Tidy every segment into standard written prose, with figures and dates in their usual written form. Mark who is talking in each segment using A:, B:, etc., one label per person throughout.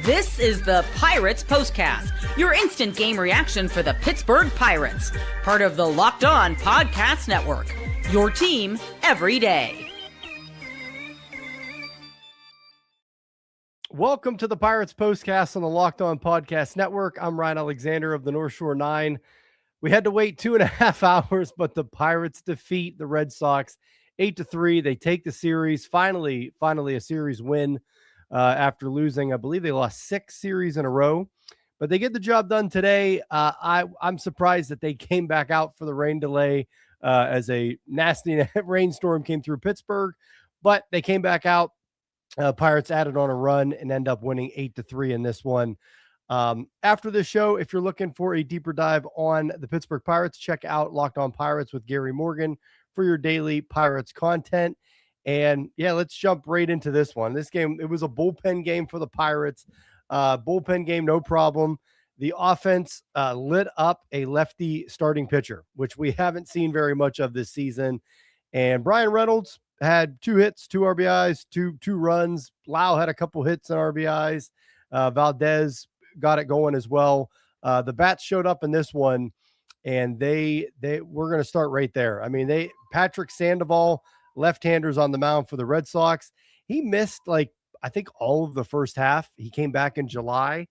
A: This is the Pirates POSTCAST, your instant game reaction for the Pittsburgh Pirates. Part of the Locked On Podcast Network, your team every day.
B: Welcome to the Pirates POSTCAST on the Locked On Podcast Network. I'm Ryan Alexander of the North Shore 9. We had to wait 2.5 hours, but the Pirates defeat the Red Sox 8-3. They take the series. Finally a series win after losing. I believe they lost 6 series in a row, but they get the job done today. I'm surprised that they came back out for the rain delay as a nasty rainstorm came through Pittsburgh, but they came back out. Pirates added on a run and end up winning 8-3 in this one. After this show, if you're looking for a deeper dive on the Pittsburgh Pirates, check out Locked On Pirates with Gary Morgan for your daily Pirates content. And yeah, let's jump right into this one. This game, it was a bullpen game for the Pirates. Bullpen game, no problem. The offense lit up a lefty starting pitcher, which we haven't seen very much of this season. And Bryan Reynolds had 2 hits, 2 RBIs, two runs. Lowe had a couple hits and RBIs. Valdez got it going as well. The bats showed up in this one, and they we're going to start right there. I mean, Patrick Sandoval, left-handers on the mound for the Red Sox. He missed, I think all of the first half. He came back in July.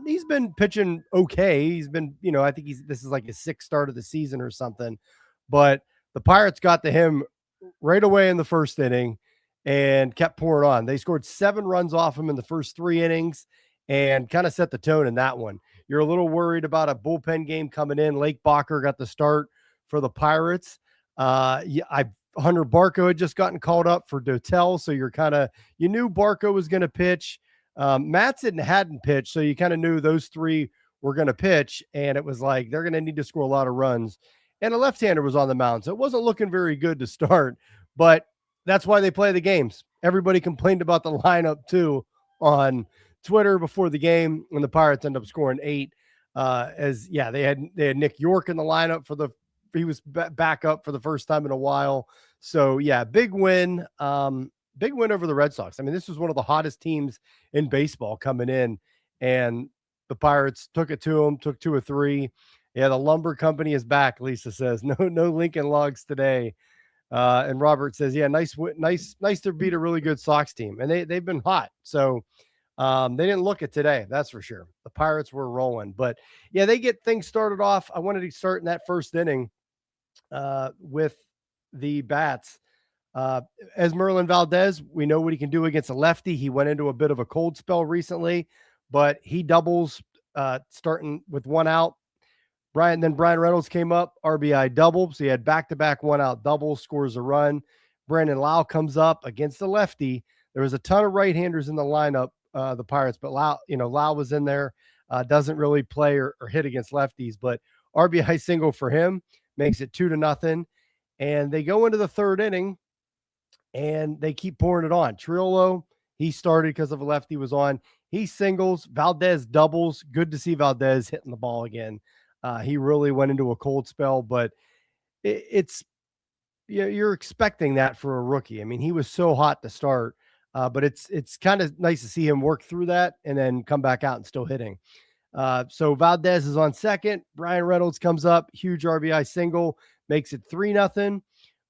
B: He's been pitching okay. He's been, I think this is like his 6th start of the season or something. But the Pirates got to him right away in the first inning and kept pouring on. They scored 7 runs off him in the first 3 innings and kind of set the tone in that one. You're a little worried about a bullpen game coming in. Bachar got the start for the Pirates. Hunter Barco had just gotten called up for Dotel, so you knew Barco was going to pitch. Matson hadn't pitched, so you kind of knew those 3 were going to pitch, and it was like they're going to need to score a lot of runs. And a left-hander was on the mound, so it wasn't looking very good to start, but that's why they play the games. Everybody complained about the lineup, too, on Twitter before the game when the Pirates ended up scoring 8. They had Nick York in the lineup he was back up for the first time in a while. So yeah, big win over the Red Sox. I mean, this was one of the hottest teams in baseball coming in, and the Pirates took it to them, took 2 or 3. Yeah, the lumber company is back. Lisa says no Lincoln Logs today. And Robert says, yeah, nice to beat a really good Sox team. And they've been hot. So they didn't look at today. That's for sure. The Pirates were rolling, but yeah, they get things started off. I wanted to start in that first inning with the bats. Esmeralyn Valdez, we know what he can do against a lefty. He went into a bit of a cold spell recently, but he doubles starting with 1 out. Bryan Reynolds came up, RBI double. So he had back-to-back 1-out doubles, scores a run. Brandon Lowe comes up against the lefty. There was a ton of right-handers in the lineup, the Pirates, but Lowe was in there. Doesn't really play or hit against lefties, but RBI single for him makes it 2-0. And they go into the 3rd inning and they keep pouring it on. Triolo, he started because of a lefty was on. He singles, Valdez doubles. Good to see Valdez hitting the ball again. He really went into a cold spell, but you're expecting that for a rookie. I mean, he was so hot to start, but it's kind of nice to see him work through that and then come back out and still hitting. So Valdez is on second. Bryan Reynolds comes up, huge RBI single, makes it 3-0.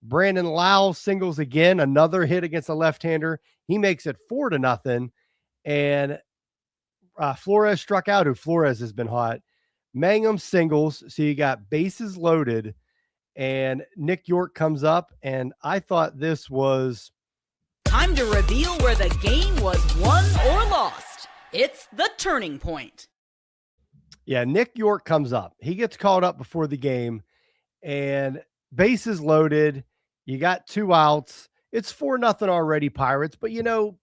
B: Brandon Lowe singles again, another hit against a left-hander. He makes it 4-0. And Flores struck out, who Flores has been hot. Mangum singles, so you got bases loaded, and Nick York comes up, and I thought this was
A: time to reveal where the game was won or lost. It's the turning point.
B: Yeah, Nick York comes up. He gets called up before the game, and bases loaded. You got 2 outs. It's 4-0 already, Pirates, but you know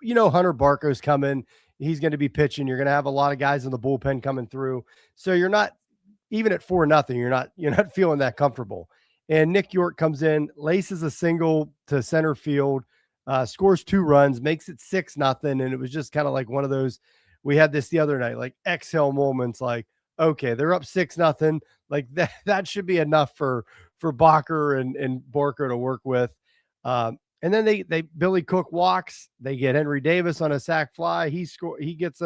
B: Hunter Barco's coming. He's going to be pitching. You're going to have a lot of guys in the bullpen coming through. So you're not, even at 4-0, you're not feeling that comfortable. And Nick York comes in, laces a single to center field, scores 2 runs, makes it 6-0. And it was just kind of like one of those, we had this the other night, like exhale moments, like, okay, they're up 6-0. Like that should be enough for Bachar and Barco to work with. And then they Billy Cook walks. They get Henry Davis on a sac fly. He gets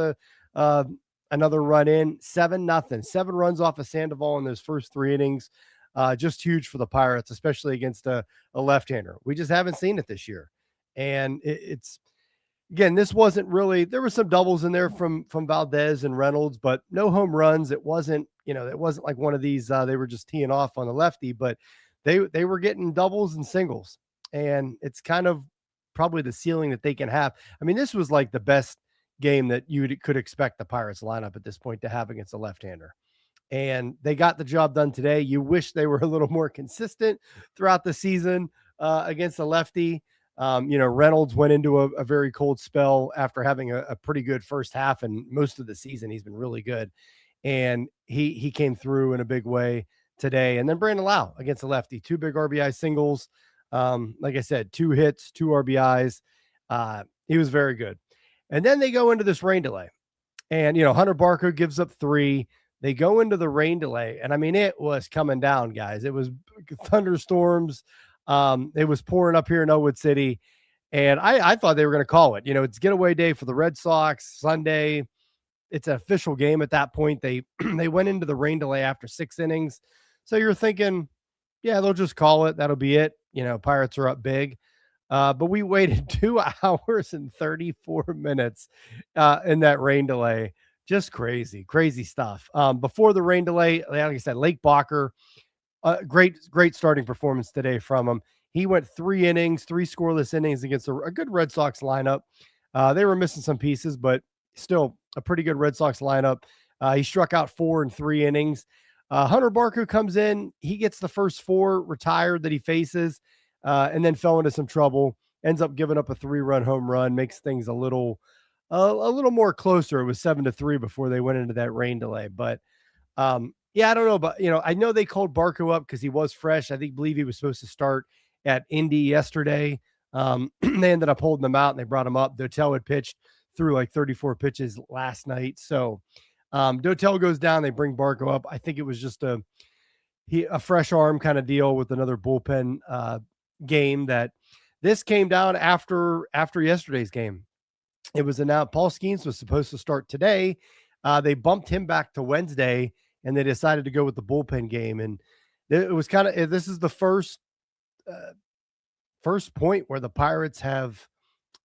B: another run in. 7-0. 7 runs off of Sandoval in those first 3 innings. Just huge for the Pirates, especially against a left-hander. We just haven't seen it this year. And it's again, this wasn't really, there were some doubles in there from Valdez and Reynolds, but no home runs. It wasn't like one of these, they were just teeing off on the lefty, but they were getting doubles and singles. And it's kind of probably the ceiling that they can have. I mean, this was like the best game that you could expect the Pirates lineup at this point to have against a left-hander. And they got the job done today. You wish they were a little more consistent throughout the season against a lefty. Reynolds went into a very cold spell after having a pretty good first half, and most of the season he's been really good. And he came through in a big way today. And then Brandon Lowe against a lefty, 2 big RBI singles. Like I said, 2 hits, 2 RBIs. He was very good. And then they go into this rain delay. And, Hunter Barker gives up 3. They go into the rain delay. And, I mean, it was coming down, guys. It was thunderstorms. It was pouring up here in Elwood City. And I thought they were going to call it. It's getaway day for the Red Sox, Sunday. It's an official game at that point. They went into the rain delay after 6 innings. So you're thinking, yeah, they'll just call it. That'll be it. Pirates are up big. But we waited 2 hours and 34 minutes in that rain delay. Just crazy stuff. Before the rain delay, like I said, Lake Bachar, great starting performance today from him. He went 3 innings, 3 scoreless innings against a good Red Sox lineup. They were missing some pieces, but still a pretty good Red Sox lineup. He struck out 4 in 3 innings. Hunter Barker comes in. He gets the first 4 retired that he faces, and then fell into some trouble. Ends up giving up a 3-run home run, makes things a little more closer. It was 7-3 before they went into that rain delay. But yeah, I don't know, but I know they called Barco up because he was fresh. I believe he was supposed to start at Indy yesterday. They ended up holding him out and they brought him up. Dotel had pitched through like 34 pitches last night. So Dotel goes down, they bring Barco up. I think it was just a fresh arm kind of deal with another bullpen game. That this came down after yesterday's game. It was announced Paul Skeens was supposed to start today. They bumped him back to Wednesday, and they decided to go with the bullpen game. And it was this is the first point where the Pirates have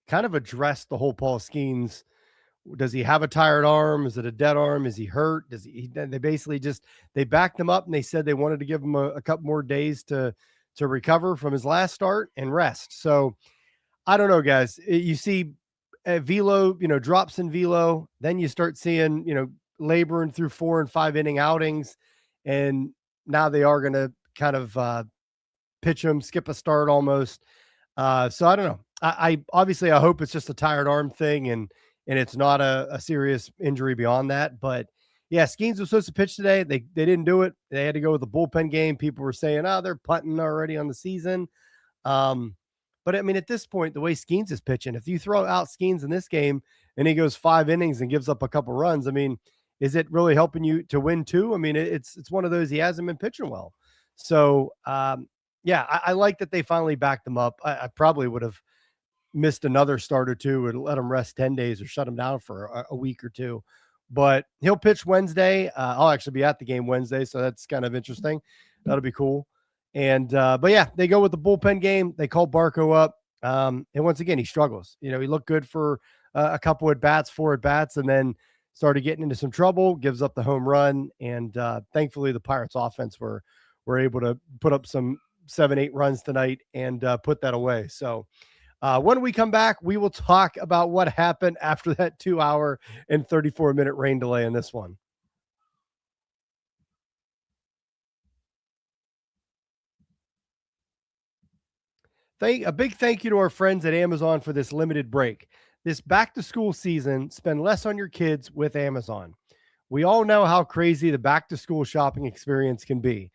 B: kind of addressed the whole Paul Skeens. Does he have a tired arm? Is it a dead arm? Is he hurt? They basically they backed him up and they said they wanted to give him a couple more days to recover from his last start and rest. So I don't know, guys. You see velo, drops in velo, then you start seeing, laboring through 4 and 5 inning outings. And now they are going to kind of pitch him, skip a start almost. So I don't know. I obviously I hope it's just a tired arm thing and it's not a serious injury beyond that. But yeah, Skeens was supposed to pitch today. They didn't do it. They had to go with the bullpen game. People were saying, they're punting already on the season. But I mean, at this point, the way Skeens is pitching, if you throw out Skeens in this game and he goes 5 innings and gives up a couple runs, I mean, is it really helping you to win too? I mean, it's one of those, he hasn't been pitching well. So yeah, I like that they finally backed him up. I probably would have missed another start or two and let him rest 10 days or shut him down for a week or two. But he'll pitch Wednesday. I'll actually be at the game Wednesday, so that's kind of interesting. That'll be cool. And but yeah, they go with the bullpen game. They call Barco up. And once again, he struggles. He looked good for a couple at bats, 4 at bats, and then started getting into some trouble, gives up the home run. And thankfully the Pirates offense were able to put up some 7-8 runs tonight and put that away. So when we come back, we will talk about what happened after that 2 hour and 34-minute rain delay in this one. A big thank you to our friends at Amazon for this limited break. This back-to-school season, spend less on your kids with Amazon. We all know how crazy the back-to-school shopping experience can be.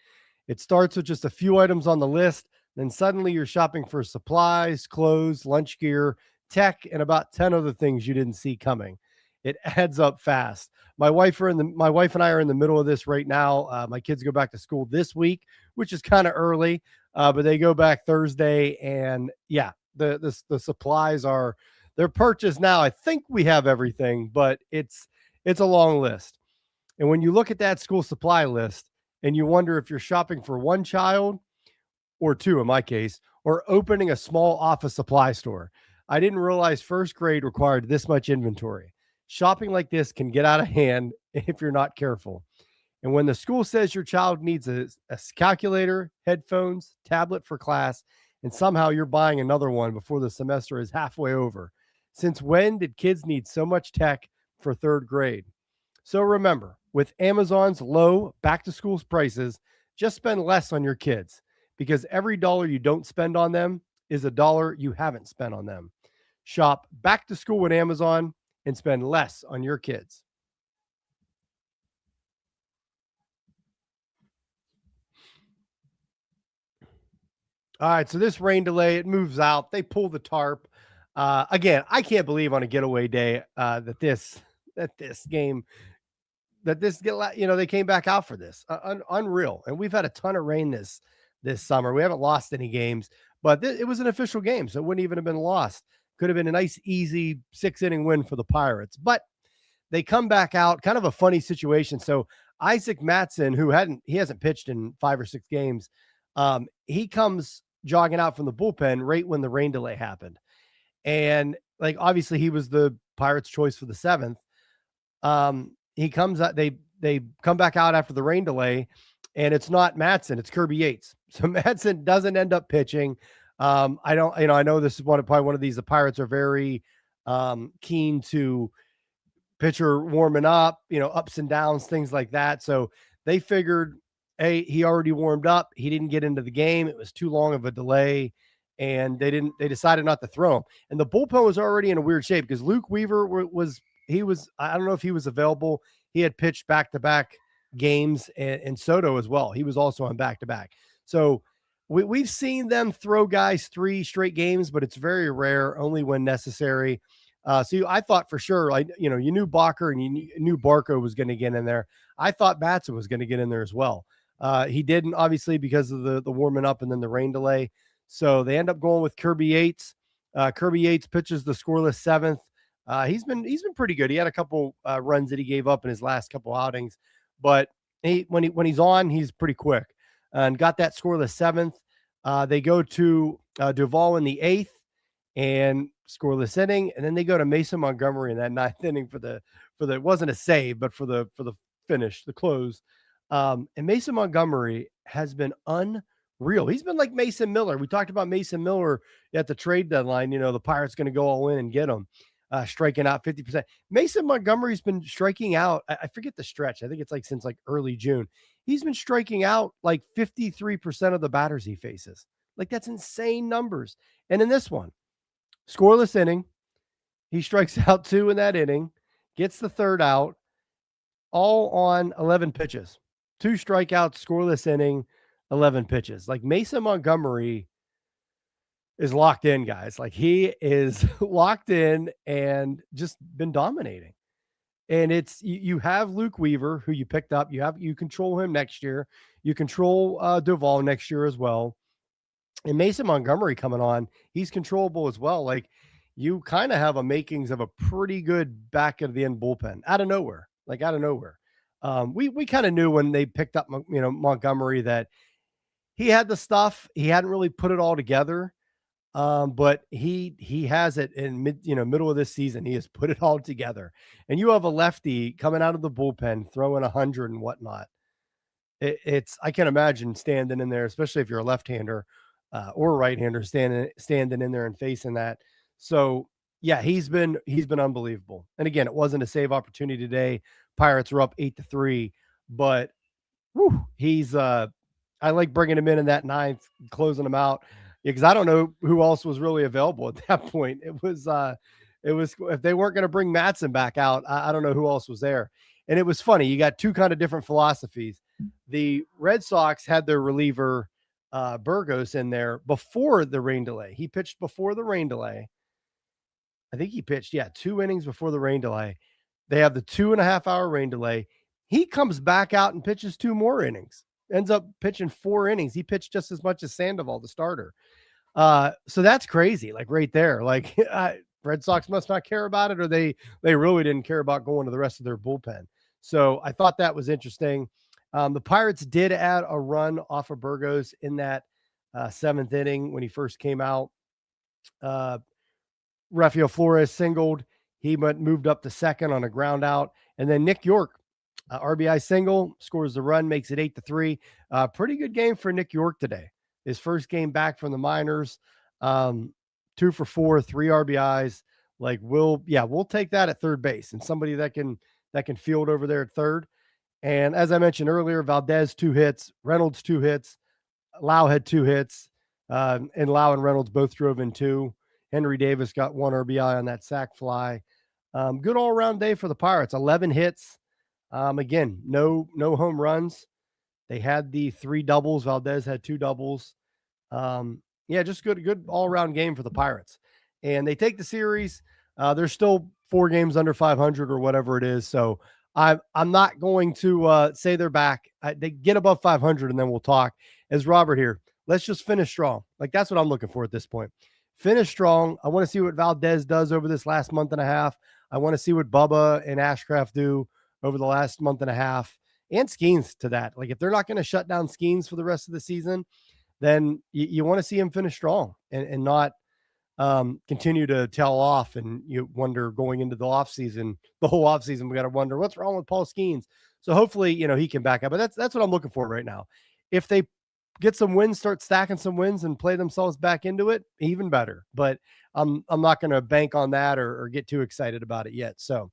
B: It starts with just a few items on the list, then suddenly you're shopping for supplies, clothes, lunch gear, tech, and about 10 other things you didn't see coming. It adds up fast. My wife and I are in the middle of this right now. My kids go back to school this week, which is kind of early, but they go back Thursday. And yeah, the supplies they're purchased now. I think we have everything, but it's a long list. And when you look at that school supply list and you wonder if you're shopping for one child or two, in my case, or opening a small office supply store, I didn't realize first grade required this much inventory. Shopping like this can get out of hand if you're not careful. And when the school says your child needs a calculator, headphones, tablet for class, and somehow you're buying another one before the semester is halfway over, since when did kids need so much tech for third grade? So remember, with Amazon's low back-to-school prices, just spend less on your kids, because every dollar you don't spend on them is a dollar you haven't spent on them. Shop back to school with Amazon and spend less on your kids. All right, so this rain delay, it moves out. They pull the tarp. Again, I can't believe on a getaway day that this game, they came back out for this. Unreal. And we've had a ton of rain this summer. We haven't lost any games, but it was an official game, so it wouldn't even have been lost. Could have been a nice, easy 6-inning win for the Pirates. But they come back out, kind of a funny situation. So Isaac Mattson, who hasn't pitched in 5 or 6 games, he comes jogging out from the bullpen right when the rain delay happened. And like, obviously he was the Pirates' choice for the 7th. He comes out, they come back out after the rain delay, and it's not Mattson, it's Kirby Yates. So Mattson doesn't end up pitching. I know this is probably one of these, the Pirates are very keen to pitcher warming up, ups and downs, things like that. So they figured, hey, he already warmed up. He didn't get into the game. It was too long of a delay, and they decided not to throw him. And the bullpen was already in a weird shape because Luke Weaver was, I don't know if he was available. He had pitched back-to-back games, and Soto as well. He was also on back-to-back. So we've seen them throw guys 3 straight games, but it's very rare, only when necessary. So I thought for sure, you knew Bachar and you knew Barco was going to get in there. I thought Mattson was going to get in there as well. He didn't, obviously, because of the warming up and then the rain delay. So they end up going with Kirby Yates. Kirby Yates pitches the scoreless 7th. He's been pretty good. He had a couple runs that he gave up in his last couple outings, but when he's on, he's pretty quick, and got that scoreless 7th. They go to Duvall in the 8th and scoreless inning, and then they go to Mason Montgomery in that 9th inning for the it wasn't a save, but for the finish, the close. And Mason Montgomery has been unreal. He's been like Mason Miller. We talked about Mason Miller at the trade deadline. The Pirates going to go all in and get him, striking out 50%. Mason Montgomery's been striking out. I forget the stretch. I think it's since early June. He's been striking out 53% of the batters he faces. That's insane numbers. And in this one, scoreless inning, he strikes out 2 in that inning, gets the 3rd out, all on 11 pitches. 2 strikeouts, scoreless inning, 11 pitches. Mason Montgomery is locked in, guys. He is locked in and just been dominating. And it's, you have Luke Weaver, who you picked up. You control him next year. You control Duvall next year as well. And Mason Montgomery coming on, he's controllable as well. You kind of have a makings of a pretty good back of the end bullpen out of nowhere. We kind of knew when they picked up, Montgomery, that he had the stuff. He hadn't really put it all together. But he has it in middle of this season. He has put it all together. And you have a lefty coming out of the bullpen, throwing 100 and whatnot. I can imagine standing in there, especially if you're a left-hander or a right-hander, standing in there and facing that. So yeah, he's been unbelievable. And again, it wasn't a save opportunity today. Pirates are up 8-3, but he's I like bringing him in that 9th, closing him out. Yeah, because I don't know who else was really available at that point. It was if they weren't going to bring Mattson back out, I don't know who else was there. And it was funny. You got 2 kind of different philosophies. The Red Sox had their reliever Burgos in there before the rain delay. He pitched before the rain delay. I think he pitched 2 innings before the rain delay. They have the 2.5-hour rain delay. He comes back out and pitches 2 more innings. Ends up pitching 4 innings. He pitched just as much as Sandoval, the starter. So that's crazy. Like right there, like Red Sox must not care about it, or they really didn't care about going to the rest of their bullpen. So I thought that was interesting. The Pirates did add a run off of Burgos in that seventh inning when he first came out. Rafael Flores singled. He moved up to second on a ground out. And then Nick York, RBI single, scores the run, makes it 8-3. Pretty good game for Nick York today. His first game back from the minors. 2 for 4, 3 RBIs. Like we'll take that at third base, and somebody that can field over there at third. And as I mentioned earlier, Valdez 2 hits, Reynolds 2 hits, Lowe had 2 hits, and Lowe and Reynolds both drove in 2. Henry Davis got 1 RBI on that sac fly. Good all-around day for the Pirates. 11 hits. Again, no home runs. They had the 3 doubles. Valdez had 2 doubles. Just good all-around game for the Pirates. And they take the series. They're still 4 games under 500 or whatever it is. So I'm not going to say they're back. They get above 500 and then we'll talk. As Robert here, let's just finish strong. Like that's what I'm looking for at this point. Finish strong. I want to see what Valdez does over this last month and a half. I want to see what Bubba and Ashcraft do over the last month and a half, and Skeens to that. Like if they're not going to shut down Skeens for the rest of the season, then you want to see him finish strong and not continue to tail off. And you wonder going into the offseason, the whole offseason, we got to wonder what's wrong with Paul Skeens. So hopefully, he can back up. But that's what I'm looking for right now. If they get some wins, start stacking some wins and play themselves back into it, even better. But I'm not going to bank on that or get too excited about it yet. So,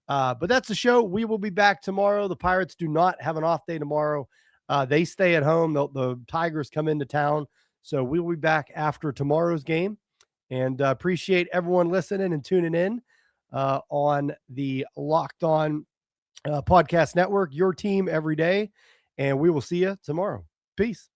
B: but that's the show. We will be back tomorrow. The Pirates do not have an off day tomorrow. They stay at home. The Tigers come into town. So we will be back after tomorrow's game, and appreciate everyone listening and tuning in on the Locked On Podcast Network, your team every day. And we will see you tomorrow. Peace.